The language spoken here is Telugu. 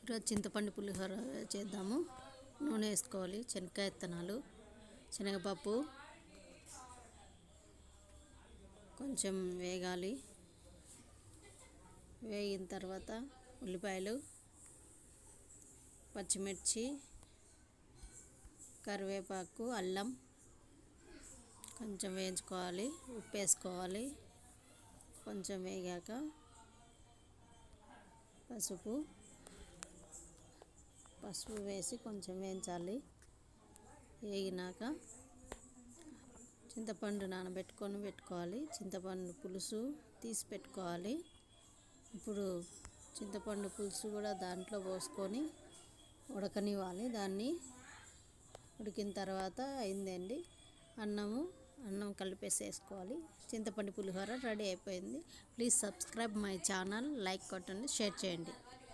ఈరోజు చింతపండు పులిహోర చేద్దాము. నూనె వేసుకోవాలి, శనక్కాయ విత్తనాలు, శనగపప్పు కొంచెం వేగాలి. వేగిన తర్వాత ఉల్లిపాయలు, పచ్చిమిర్చి, కరివేపాకు, అల్లం కొంచెం వేయించుకోవాలి. ఉప్పు వేసుకోవాలి. కొంచెం వేగాక పసుపు వేసి కొంచెం వేయించాలి. వేగినాక చింతపండు పెట్టుకోవాలి. చింతపండు పులుసు తీసి పెట్టుకోవాలి. ఇప్పుడు చింతపండు పులుసు కూడా దాంట్లో పోసుకొని ఉడకనివ్వాలి. దాన్ని ఉడికిన తర్వాత అయిందండి. అన్నం కలిపేసేసుకోవాలి. చింతపండు పులిహోర రెడీ అయిపోయింది. Please subscribe my channel, like కొట్టండి, షేర్ చేయండి.